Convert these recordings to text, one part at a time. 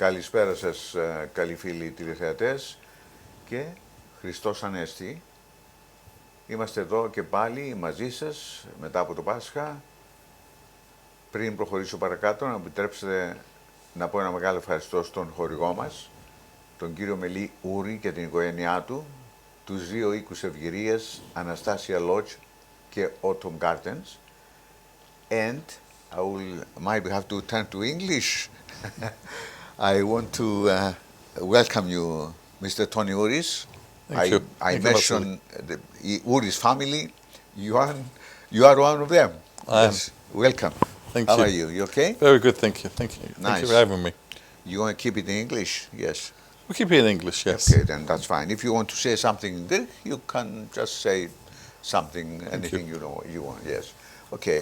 Καλησπέρα σας, καλοί φίλοι τηλεθεατές και Χριστός Ανέστη. Είμαστε εδώ και πάλι μαζί σας μετά από το Πάσχα. Πριν προχωρήσω παρακάτω, να επιτρέψετε να πω ένα μεγάλο ευχαριστώ στον χορηγό μας, τον κύριο Μελή Ούρη και την οικογένειά του, τους δύο οίκους ευγυρίας, Anastasia Lodge και Autumn Gardens. And I will maybe have to turn to English. I want to welcome you, Mr. Tony Ourris. I mentioned the Ourris family. You are one of them. I am. Welcome. Thank How you. are you? You okay? Very good, thank you. Thank you. Nice. Thank you for having me. You want to keep it in English? Yes. We'll keep it in English, yes. Okay, then that's fine. If you want to say something in Greek, you can just say something, anything you know you want. Yes. Okay.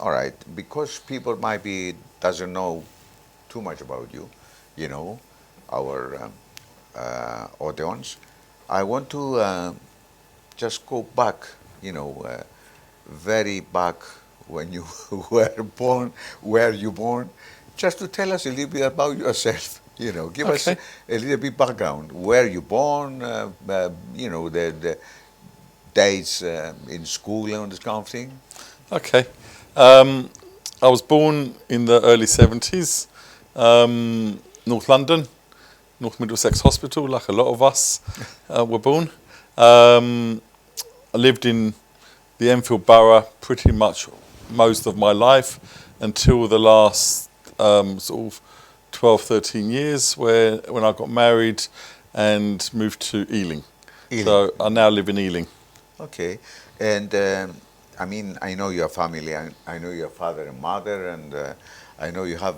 All right. Because people might be doesn't know too much about you, you know, our audience. I want to just go back, you know, very back when you were born, where you born, just to tell us a little bit about yourself. You know, give us a little bit background. Where you born, you know, the dates in school and this kind of thing. Okay. I was born in the early 70s, North London, North Middlesex Hospital, like a lot of us were born. I lived in the Enfield Borough pretty much most of my life until the last sort of 12, 13 years when I got married and moved to Ealing. So I now live in Ealing. Okay. And I mean, I know your family, I know your father and mother, and I know you have,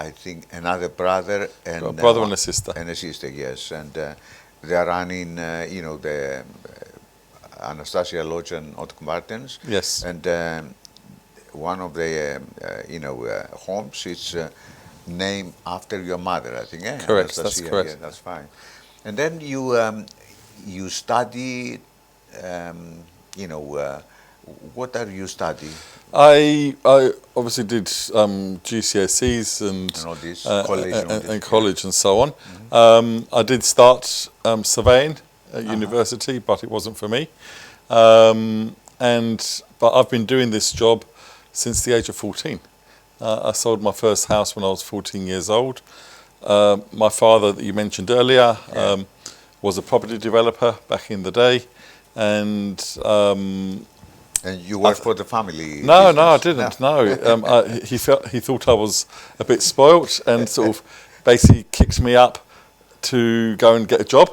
I think, another brother and Got a brother and a sister. And a sister, yes. And they are running, you know, the Anastasia Lodge and Autumn Gardens. Yes. And one of the, you know, homes is named after your mother, I think. Eh? Correct, Anastasia, that's correct. Yeah, that's fine. And then you studied, you know, what are you studying? I obviously did GCSEs and all this, college and so on. I did start surveying at university, but it wasn't for me. But I've been doing this job since the age of 14. I sold my first house when I was 14 years old. My father, that you mentioned earlier, was a property developer back in the day, and you worked for the family? No, I didn't. No, he thought I was a bit spoilt and sort of basically kicked me up to go and get a job.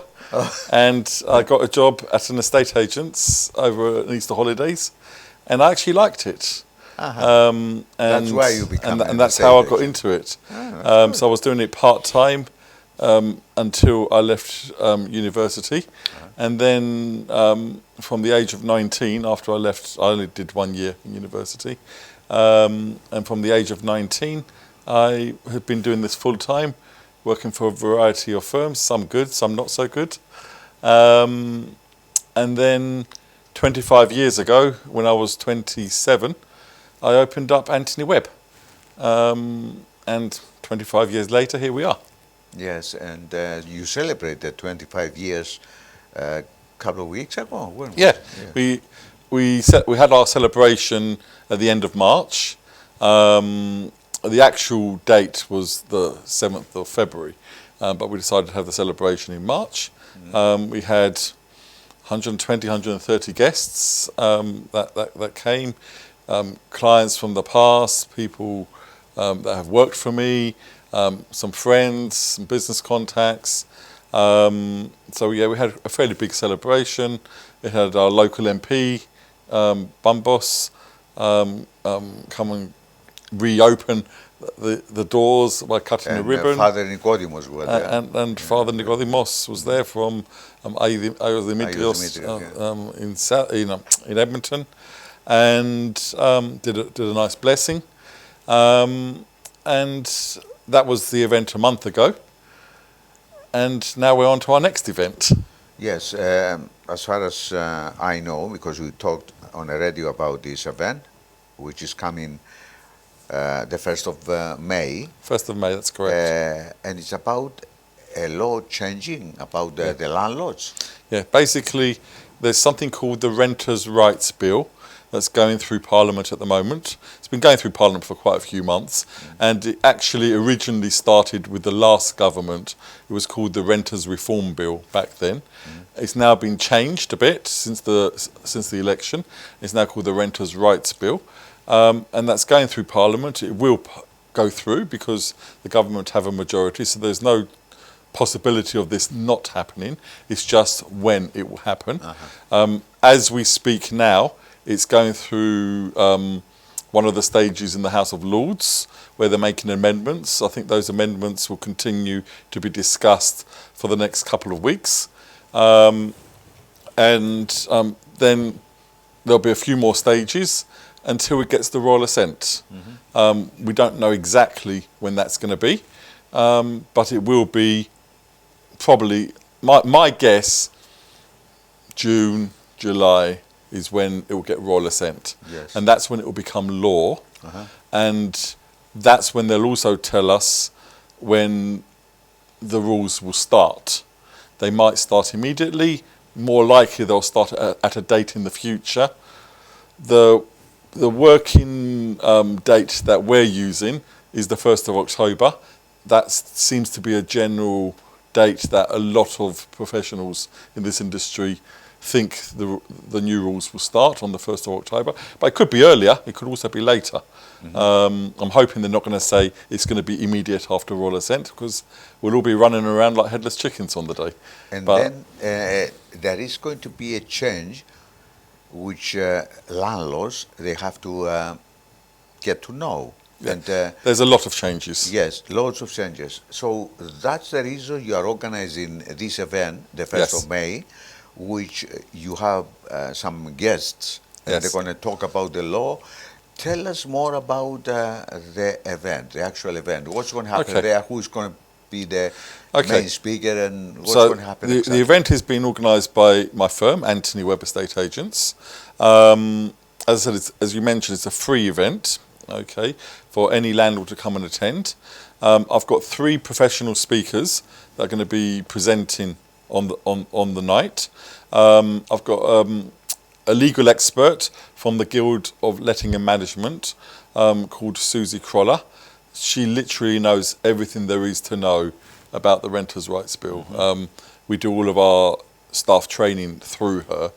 And I got a job at an estate agent's over Easter holidays, and I actually liked it. That's why you became and that's how I got into it. So I was doing it part-time until I left university. And then from the age of 19, after I left, I only did 1 year in university. And from the age of 19, I had been doing this full-time, working for a variety of firms, some good, some not so good. And then 25 years ago, when I was 27, I opened up Anthony Webb. And 25 years later, here we are. Yes, and you celebrated 25 years a couple of weeks ago. Yeah. We had our celebration at the end of March. The actual date was the 7th of February, but we decided to have the celebration in March. We had 120, 130 guests that came, clients from the past, people that have worked for me, some friends, some business contacts. So yeah, we had a fairly big celebration. We had our local MP, Bumbos, come and reopen the doors by cutting the ribbon. Father Nikodimos was there. And Father Nikodimos was there from Aurris in Edmonton, and did a nice blessing. And that was the event a month ago. And now we're on to our next event. Yes, as far as I know, because we talked on the radio about this event, which is coming the 1st of May. 1st of May, that's correct. And it's about a law changing about the landlords. Yeah, basically, there's something called the Renters' Rights Bill that's going through Parliament at the moment. It's been going through Parliament for quite a few months, and it actually originally started with the last government. It was called the Renters' Reform Bill back then. It's now been changed a bit since the election. It's now called the Renters' Rights Bill, and that's going through Parliament. It will go through because the government have a majority, so there's no possibility of this not happening. It's just when it will happen. As we speak now, it's going through one of the stages in the House of Lords where they're making amendments. I think those amendments will continue to be discussed for the next couple of weeks. And then there'll be a few more stages until it gets the royal assent. We don't know exactly when that's going to be, but it will be probably, my guess, June, July is when it will get royal assent. Yes. And that's when it will become law. And that's when they'll also tell us when the rules will start. They might start immediately. More likely they'll start at a date in the future. The working date that we're using is the 1st of October. That seems to be a general date that a lot of professionals in this industry think the new rules will start on the 1st of October. But it could be earlier, it could also be later. I'm hoping they're not going to say it's going to be immediate after royal assent, because we'll all be running around like headless chickens on the day. And then there is going to be a change which landlords, they have to get to know. Yeah. And there's a lot of changes. Yes, loads of changes. So that's the reason you are organizing this event, the 1st of May, which you have some guests, and they're going to talk about the law. Tell us more about the event, the actual event. What's going to happen there? Who's going to be the main speaker, and what's going to happen exactly? The event is being organised by my firm, Anthony Webb Estate Agents. As I said, as you mentioned, it's a free event, for any landlord to come and attend. I've got 3 professional speakers that are going to be presenting on the night. I've got a legal expert from the Guild of Letting and Management called Susie Croller. She literally knows everything there is to know about the Renters' Rights Bill. We do all of our staff training through her,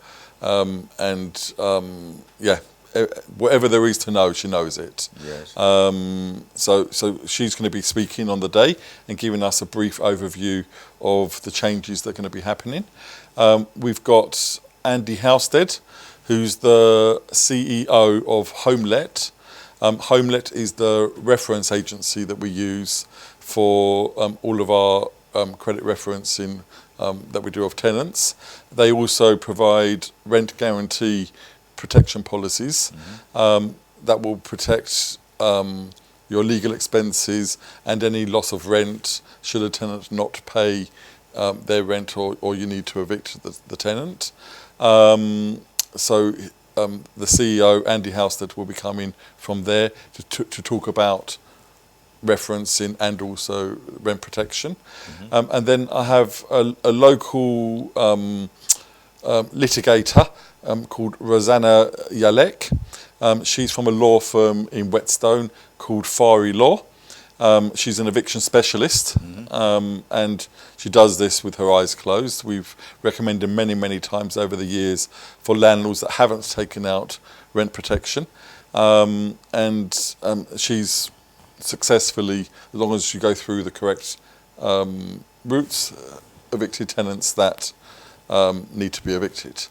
whatever there is to know, she knows it. Yes. So she's going to be speaking on the day and giving us a brief overview of the changes that are going to be happening. We've got Andy Halstead, who's the CEO of HomeLet. HomeLet is the reference agency that we use for all of our credit referencing that we do of tenants. They also provide rent guarantee protection policies that will protect your legal expenses and any loss of rent should a tenant not pay their rent or you need to evict the tenant. So the CEO, Andy Halstead, will be coming from there to talk about referencing and also rent protection. And then I have a local litigator called Rosanna Yalek. She's from a law firm in Whetstone called Fari Law. She's an eviction specialist, and she does this with her eyes closed. We've recommended many times over the years for landlords that haven't taken out rent protection, and she's successfully, as long as you go through the correct routes, evicted tenants that need to be evicted.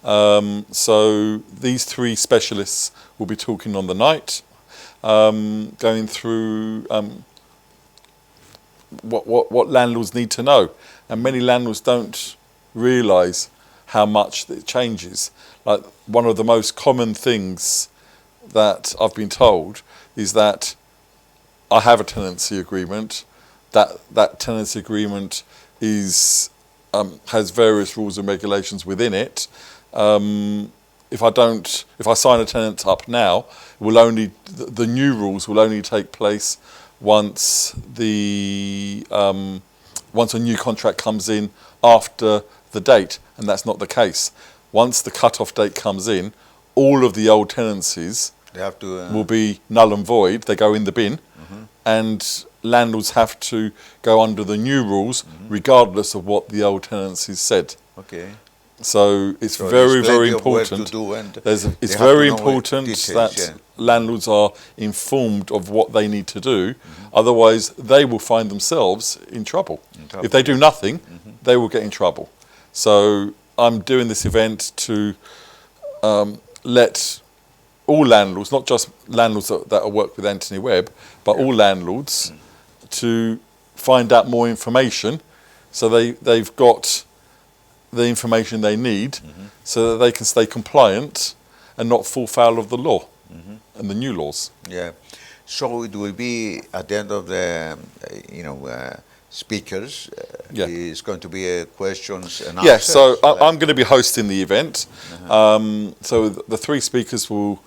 So these 3 specialists will be talking on the night, going through what landlords need to know. And many landlords don't realise how much it changes. Like, one of the most common things that I've been told is that I have a tenancy agreement, that tenancy agreement is has various rules and regulations within it. if I sign a tenant up now, the new rules will only take place once once a new contract comes in after the date, and that's not the case. Once the cut-off date comes in, all of the old tenancies will be null and void. They go in the bin, and landlords have to go under the new rules, regardless of what the old tenancies said. Okay. So it's very important. It's very important that landlords are informed of what they need to do. Otherwise, they will find themselves in trouble. If they do nothing, they will get in trouble. So I'm doing this event to let all landlords, not just landlords that work with Anthony Webb, but all landlords, to find out more information, so they've got the information they need, so that they can stay compliant and not fall foul of the law and the new laws. Yeah. So it will be at the end of the, speakers. It's going to be questions and answers. Yes. So I'm going to be hosting the event. So the three speakers will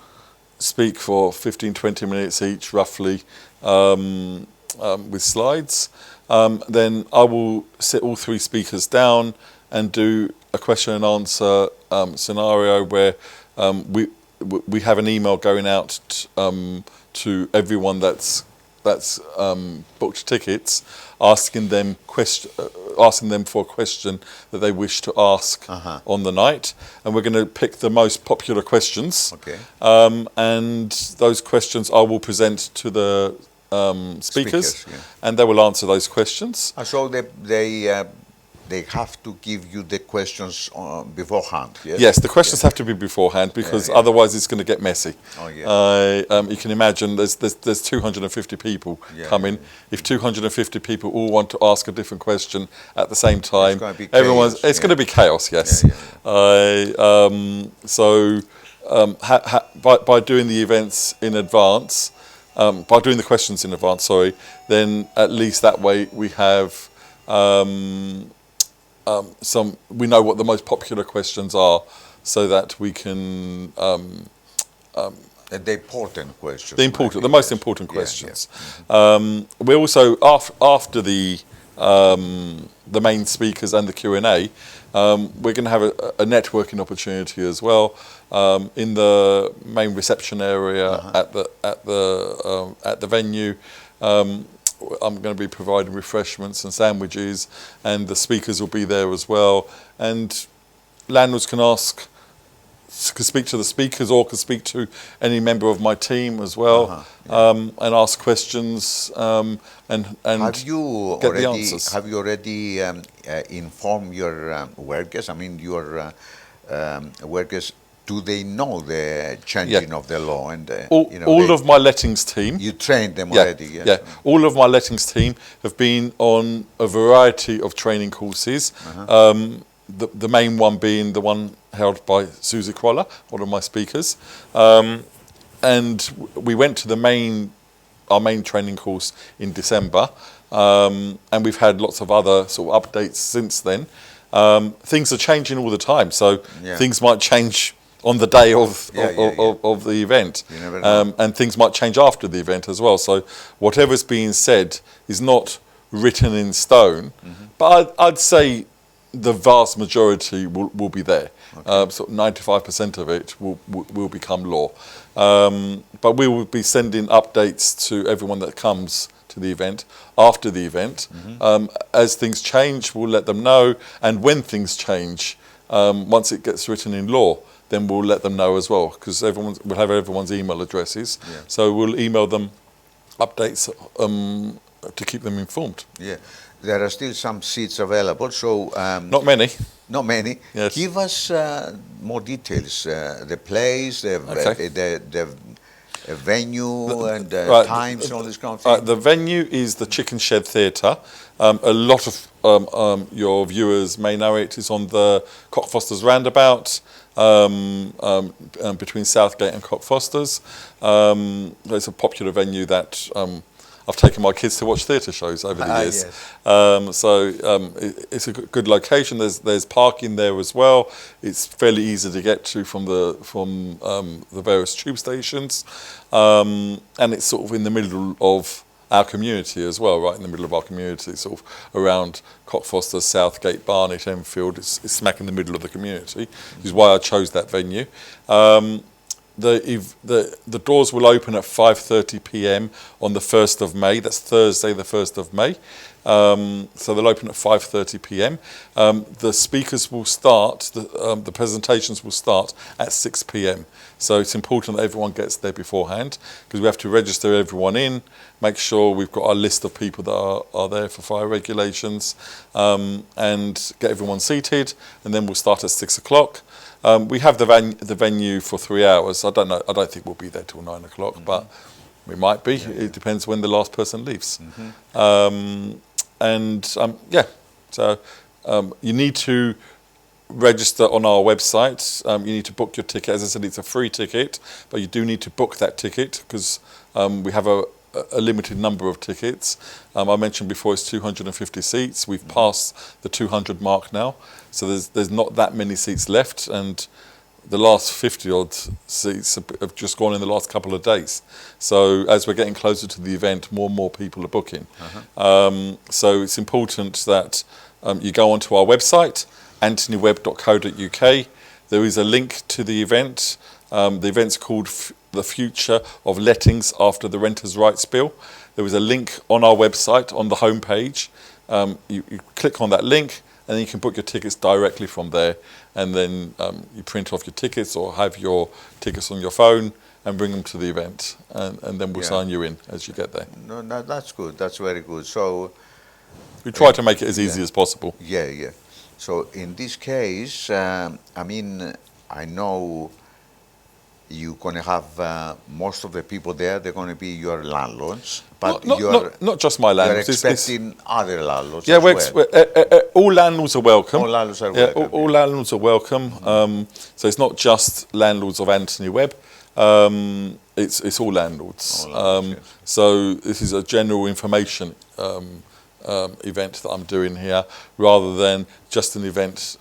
speak for 15-20 minutes each, roughly, with slides. Then I will sit all three speakers down and do a question and answer scenario where we have an email going out to everyone that's booked tickets, asking them for a question that they wish to ask on the night, and we're going to pick the most popular questions. Okay. And those questions I will present to the speakers, and they will answer those questions. So they have to give you the questions beforehand. Yes, yes, the questions have to be beforehand, because otherwise it's going to get messy. Oh, yeah. You can imagine there's 250 people coming. If 250 people all want to ask a different question at the same time, it's going to be chaos. Yes. So by doing the events in advance, by doing the questions in advance, then at least that way we have we know what the most popular questions are, so that we can the important questions. The most important questions. We also after the main speakers and the Q&A, we're going to have a networking opportunity as well in the main reception area at the venue. I'm going to be providing refreshments and sandwiches, and the speakers will be there as well. And landlords can speak to the speakers, or can speak to any member of my team as well, and ask questions and have you get the answers. Have you already informed your workers? I mean, your workers. Do they know the changing of the law? And all of my lettings team. You trained them already. Yeah. All of my lettings team have been on a variety of training courses. The main one being the one held by Susie Qualla, one of my speakers. And we went to our main training course in December, and we've had lots of other sort of updates since then. Things are changing all the time, so things might change on the day of the event, and things might change after the event as well. So whatever's being said is not written in stone, but I'd say the vast majority will be there. So 95% of it will become law. But we will be sending updates to everyone that comes to the event after the event. As things change, we'll let them know, and when things change, once it gets written in law, then we'll let them know as well, because we'll have everyone's email addresses. So we'll email them updates to keep them informed. Yeah, there are still some seats available, so not many. Not many. Yes. Give us more details. The place, the venue, and times, and all this kind of thing. The venue is the Chicken Shed Theatre. A lot of your viewers may know it. It's on the Cockfosters roundabout, between Southgate and Cockfosters. It's a popular venue that I've taken my kids to watch theatre shows over the years. Yes. It's a good location. There's parking there as well. It's fairly easy to get to from the various tube stations, and it's sort of in the middle of our community as well, right in the middle of our community, sort of around Cockfosters, Southgate, Barnet, Enfield. It's smack in the middle of the community, which is why I chose that venue. The doors will open at 5:30 p.m. on the 1st of May. That's Thursday, the 1st of May. So they'll open at 5:30 p.m. The speakers will start, the presentations will start at 6 p.m. So it's important that everyone gets there beforehand, because we have to register everyone in, make sure we've got our list of people that are there for fire regulations, and get everyone seated, and then we'll start at 6 o'clock. We have the venue for 3 hours. I don't know. I don't think we'll be there till 9 o'clock, but we might be. It depends when the last person leaves. So you need to register on our website. You need to book your ticket. As I said, it's a free ticket, but you do need to book that ticket, because we have a limited number of tickets. I mentioned before it's 250 seats. We've passed the 200 mark now, so there's not that many seats left, and the last 50 odd seats have just gone in the last couple of days. So as we're getting closer to the event, more and more people are booking. So it's important that you go onto our website, anthonywebb.co.uk. There is a link to the event. The event's called The Future of Lettings After the Renters' Rights Bill. There is a link on our website on the homepage. You click on that link, and then you can book your tickets directly from there, and then you print off your tickets or have your tickets on your phone and bring them to the event, and then we'll sign you in as you get there. No, that's good. That's very good. So we try to make it as easy as possible. Yeah. So in this case, I mean, I know you're going to have most of the people there, they're going to be your landlords. But not just my landlords. You're expecting other landlords yeah, as well. All landlords are welcome. All landlords are welcome. All landlords are welcome. So it's not just landlords of Anthony Webb. It's all landlords. So this is a general information event that I'm doing here, rather than just an event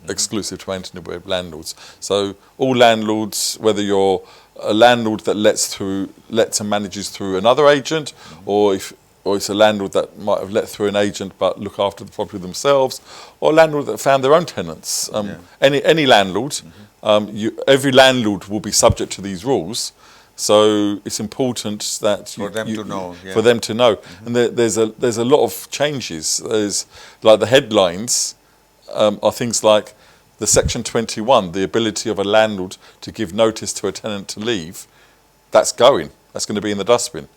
exclusive to Anthony Webb landlords. So all landlords, whether you're a landlord that lets and manages through another agent, or it's a landlord that might have let through an agent but look after the property themselves, or a landlord that found their own tenants. Any landlord, every landlord will be subject to these rules. So it's important that for them to know. For them to know, and there's a lot of changes. There's like the headlines are things like the Section 21, the ability of a landlord to give notice to a tenant to leave. That's going to be in the dustbin.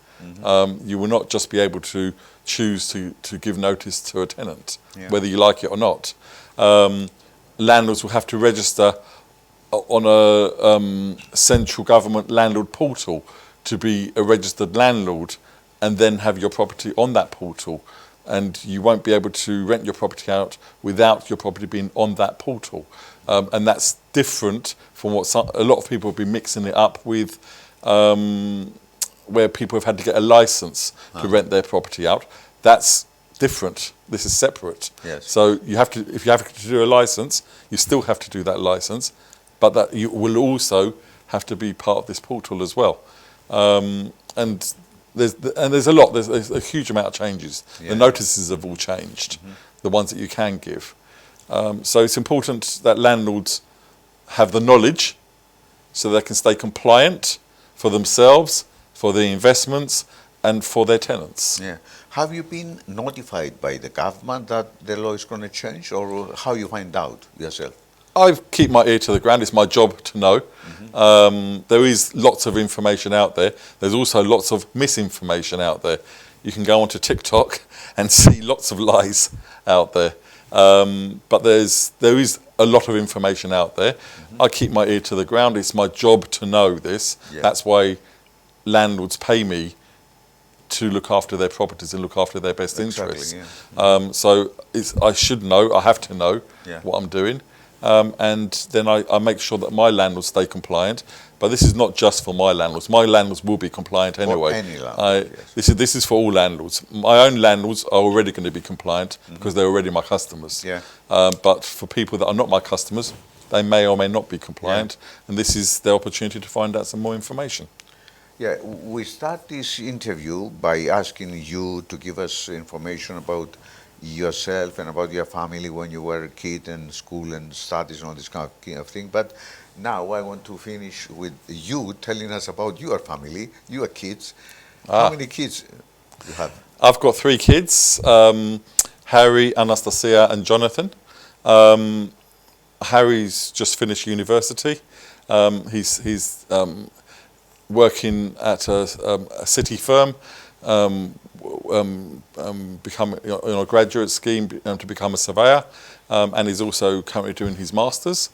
You will not just be able to choose to give notice to a tenant, whether you like it or not. Landlords will have to register on a central government landlord portal to be a registered landlord, and then have your property on that portal. And you won't be able to rent your property out without your property being on that portal. And that's different from what a lot of people have been mixing it up with, where people have had to get a license to rent their property out. That's different. This is separate. Yes. So if you have to do a license, you still have to do that license, but that you will also have to be part of this portal as well. And there's a huge amount of changes. The notices have all changed, the ones that you can give. So it's important that landlords have the knowledge so they can stay compliant for themselves, for their investments, and for their tenants. Yeah. Have you been notified by the government that the law is going to change, or how you find out yourself? I keep my ear to the ground. It's my job to know. There is lots of information out there. There's also lots of misinformation out there. You can go onto TikTok and see lots of lies out there. But there is a lot of information out there. I keep my ear to the ground. It's my job to know this. That's why landlords pay me to look after their properties and look after their best interests. So I should know. I have to know what I'm doing. And then I make sure that my landlords stay compliant. But this is not just for my landlords. My landlords will be compliant anyway. For any landlord, yes. This is for all landlords. My own landlords are already going to be compliant because they're already my customers. Yeah. But for people that are not my customers, they may or may not be compliant, and this is the opportunity to find out some more information. Yeah, we start this interview by asking you to give us information about yourself and about your family when you were a kid and school and studies and all this kind of thing. But now I want to finish with you telling us about your family, your kids. How many kids do you have? I've got 3 kids, Harry, Anastasia and Jonathan. Harry's just finished university. He's working at a city firm, become on a graduate scheme to become a surveyor, and he's also currently doing his masters.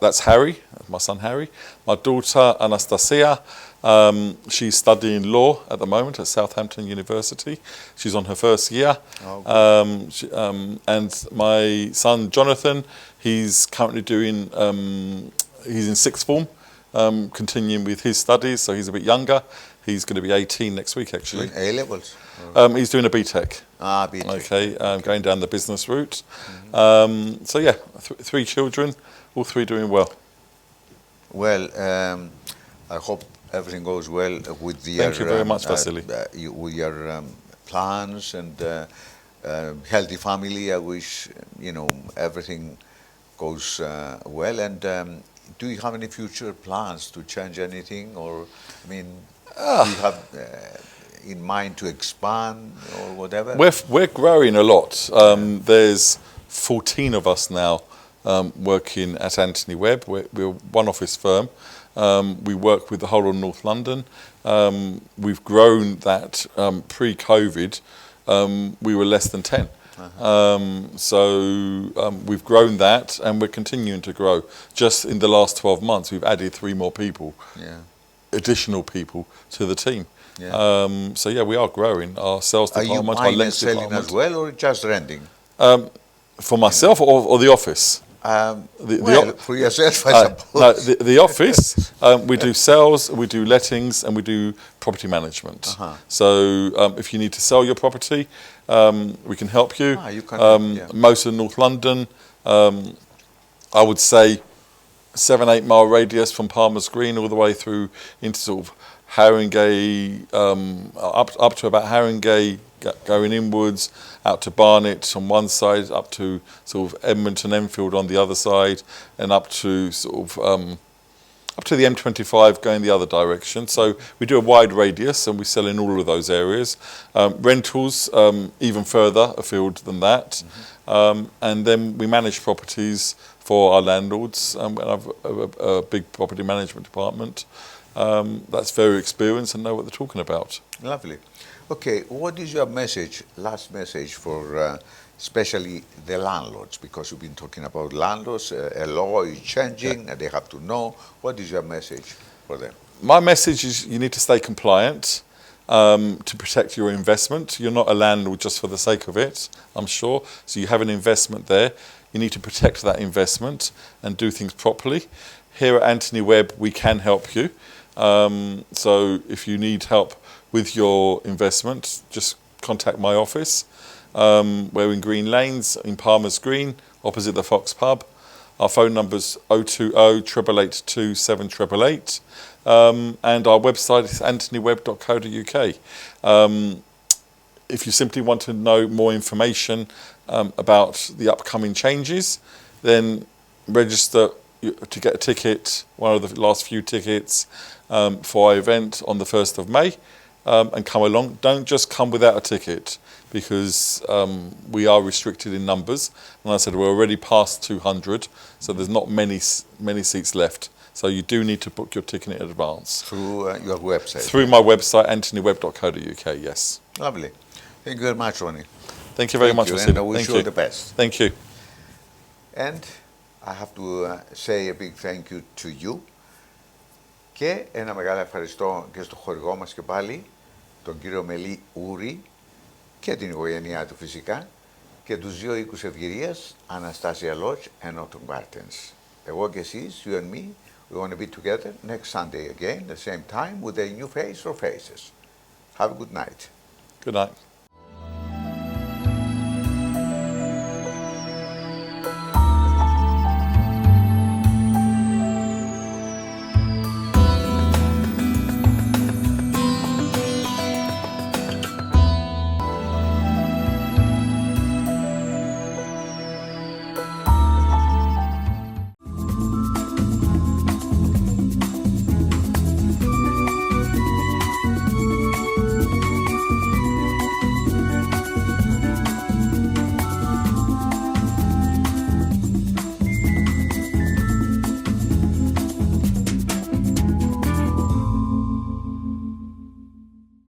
That's Harry, my son Harry. My daughter Anastasia, she's studying law at the moment at Southampton University. She's on her first year. And my son Jonathan, he's currently doing, he's in 6th form, continuing with his studies, so he's a bit younger. He's going to be 18 next week, actually. Doing A-levels? He's doing a BTEC. BTEC. Okay, going down the business route. So yeah, 3 children, all 3 doing well. Well, I hope everything goes well with your... Thank you very much, Vasily. With your plans and healthy family. I wish, everything goes well. And do you have any future plans to change anything? Or, do you have in mind to expand or whatever? We're growing a lot. There's 14 of us now working at Anthony Webb. We're one office firm. We work with the whole of North London. We've grown that pre-COVID. We were less than 10. So we've grown that and we're continuing to grow. Just in the last 12 months, we've added 3 more people, additional people to the team. So yeah, we are growing. Our sales department, our lens department. Are you buying and selling as well, or just renting? For myself or the office? For yourself, I suppose. No, the office, we do sales, we do lettings, and we do property management. So if you need to sell your property, we can help you. You can, most of North London, I would say 7-8 mile radius from Palmer's Green all the way through into sort of Haringey, up to about Haringey, going inwards, out to Barnet on one side, up to sort of Edmonton, Enfield on the other side, and up to sort of up to the M25 going the other direction. So we do a wide radius and we sell in all of those areas. Rentals even further afield than that, and then we manage properties for our landlords. We have a big property management department that's very experienced and know what they're talking about. Lovely. Okay, what is your message, last message for especially the landlords? Because you've been talking about landlords, a law is changing and they have to know. What is your message for them? My message is you need to stay compliant to protect your investment. You're not a landlord just for the sake of it, I'm sure. So you have an investment there. You need to protect that investment and do things properly. Here at Anthony Webb, we can help you. So if you need help with your investment, just contact my office. We're in Green Lanes, in Palmer's Green, opposite the Fox Pub. Our phone number's 020 888 7888. And our website is anthonywebb.co.uk. If you simply want to know more information about the upcoming changes, then register to get a ticket, one of the last few tickets for our event on the 1st of May, and come along. Don't just come without a ticket, because we are restricted in numbers. And I said we're already past 200, so there's not many seats left. So you do need to book your ticket in advance. Through your website? Through my website, anthonywebb.co.uk, yes. Lovely. Thank you very much, Ronnie. Thank you very much, and I wish you all the best. Thank you. And I have to say a big thank you to you. Και ένα μεγάλο ευχαριστώ και στο χορηγό μας και πάλι, τον κύριο Μελή Ούρη και την οικογένειά του φυσικά, και τους 2 οίκους ευγυρίας, Anastasia Lodge and Autumn Gardens. Εγώ και εσείς, you and me, We want to be together next Sunday again, the same time, with a new face or faces. Have a good night. Good night.